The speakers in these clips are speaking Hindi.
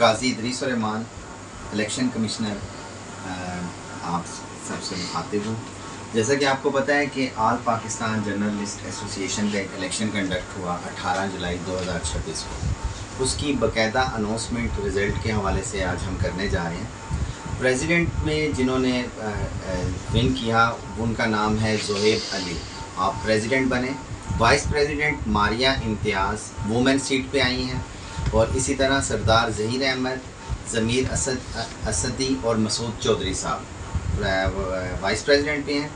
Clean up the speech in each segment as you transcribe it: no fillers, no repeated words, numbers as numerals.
काजी इदरीस रहमान, इलेक्शन कमिश्नर, आप सबसे मुखातिब हूँ। जैसा कि आपको पता है कि आल पाकिस्तान जर्नलिस्ट एसोसिएशन का एक इलेक्शन कंडक्ट हुआ 18 जुलाई 2026 को। उसकी बाकायदा अनाउंसमेंट रिज़ल्ट के हवाले से आज हम करने जा रहे हैं। प्रेसिडेंट में जिन्होंने विन किया उनका नाम है ज़ोहेब अली, आप प्रेसिडेंट बने। वाइस प्रेसिडेंट मारिया इम्तियाज़ वुमेन सीट पे आई हैं, और इसी तरह सरदार ज़हीर अहमद, ज़मीर असदी और मसूद चौधरी साहब वाइस प्रेसिडेंट भी हैं।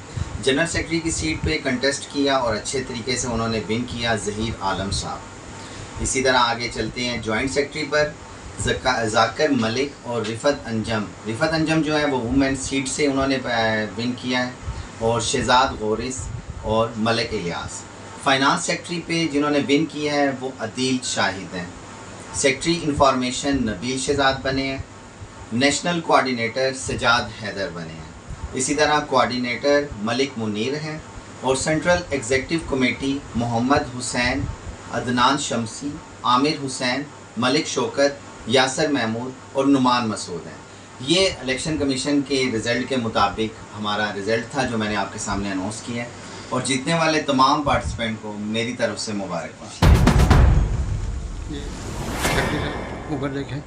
जनरल सेक्रेटरी की सीट पे कंटेस्ट किया और अच्छे तरीके से उन्होंने विन किया ज़हीर आलम साहब। इसी तरह आगे चलते हैं जॉइंट सेक्रेटरी पर जाकिर मलिक और रिफ़त अंजम जो है वो वुमेन सीट से उन्होंने विन किया है, और शहजाद गौरिस और मलिक इलियास। फाइनेंस सेक्रेटरी पे जिन्होंने विन किया है वो अदील शाहिद हैं। सेक्रेटरी इंफॉर्मेशन नबील शहजाद बने हैं। नेशनल कोऑर्डिनेटर सजाद हैदर बने हैं। इसी तरह कोऑर्डिनेटर मलिक मुनीर हैं, और central executive committee Mohammad Hussain, Adnan Shamsi, Aamir Hussain, Malik Shaukat, Yasir Mahmood और नुमान मसूद हैं। ये इलेक्शन कमीशन के रिज़ल्ट के मुताबिक हमारा रिज़ल्ट था जो मैंने आपके सामने अनाउंस किया है, और जीतने वाले तमाम पार्टिसिपेंट को मेरी तरफ से मुबारकबाद। ऊपर देखें।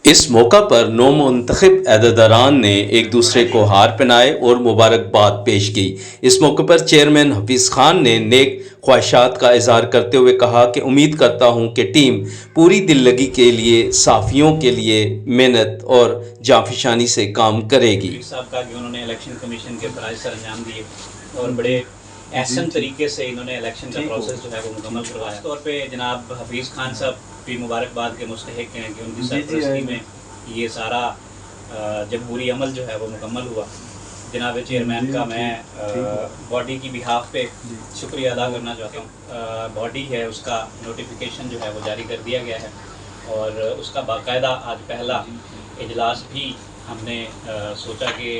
इस मौका पर नौमुंतखब अहदेदारान ने एक दूसरे को हार पहनाए और मुबारकबाद पेश की। इस मौके पर चेयरमैन हफीज़ खान ने नेक ख्वाहिशात का इजहार करते हुए कहा कि उम्मीद करता हूं कि टीम पूरी दिल्लगी के लिए साफ़ियों के लिए मेहनत और जाफिशानी से काम करेगी। साहब का कि उन्होंने इलेक्शन कमीशन के फ़राइज़ सर अंजाम दिए और बड़े एहसन तरीके से इन्होंने इलेक्शन का प्रोसेस जो है वो मुकम्मल करवाया। तौर पे जनाब हफीज़ खान साहब भी मुबारकबाद के मुस्तहिक हैं कि उनकी सरपरस्ती में ये सारा जमहूरी अमल जो है वो मुकम्मल हुआ। जनाब चेयरमैन का मैं बॉडी की बिहाफ पे शुक्रिया अदा करना चाहता हूँ। बॉडी है उसका नोटिफिकेशन जो है वो जारी कर दिया गया है, और उसका बाकायदा आज पहला इजलास भी हमने सोचा कि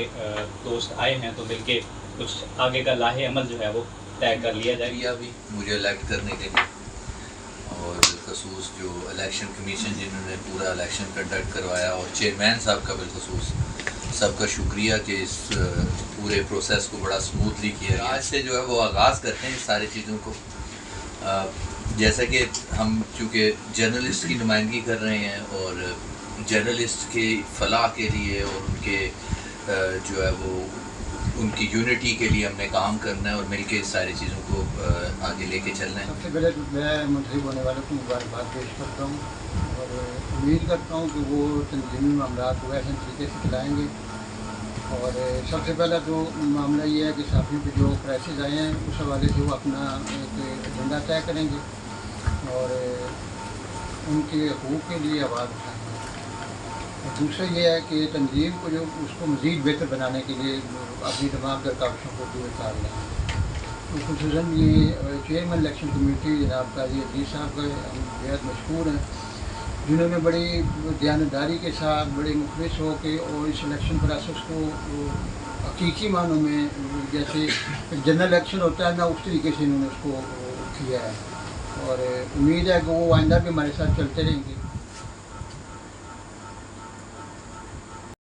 दोस्त आए हैं तो मिलके कुछ आगे का लाहे अमल जो है वो तय कर लिया जाए। भी मुझे इलेक्ट करने के लिए, और बिलखसूस जो इलेक्शन कमीशन जिन्होंने पूरा इलेक्शन कंडक्ट करवाया, और चेयरमैन साहब का बिलखसूस सबका शुक्रिया कि इस पूरे प्रोसेस को बड़ा स्मूथली किया। आज से जो है वो आगाज़ करते हैं इस सारी चीज़ों को। जैसा कि हम चूँकि जर्नलिस्ट की नुमाइंदगी कर रहे हैं, और जर्नलिस्ट के फलाह के लिए और उनके जो है वो उनकी यूनिटी के लिए हमने काम करना है, और मिलके इस सारी चीज़ों को आगे लेके चलना है। सबसे पहले तो मैं मुंतखब होने वालों को मुबारकबाद पेश करता हूँ, और उम्मीद करता हूँ कि वो तंजीमी मामला को ऐसे तरीके से चलाएँगे। और सबसे पहला तो मामला ये है कि साफियों पे जो क्राइसिस आए हैं उस हवाले से वो अपना एक एजेंडा तय करेंगे और उनके हकूक़ के लिए आवाज़ उठाएँगे। और दूसरा ये है कि तंजीम को जो उसको मज़ीद बेहतर बनाने के लिए अपनी तमाम दरकाविशों को दूर उतार लें। तो खुसूसन ये चेयरमैन इलेक्शन कमेटी जनाब काजी अजीज़ साहब का हम बेहद मशहूर हैं, जिन्होंने बड़ी दयानतदारी के साथ बड़े मुखलिस हो के और इस इलेक्शन प्रोसेस को हकीकी मानों में जैसे जनरल इलेक्शन होता है ना उस तरीके से इन्होंने उसको किया है, और उम्मीद है कि वो आइंदा भी हमारे साथ चलते रहेंगे।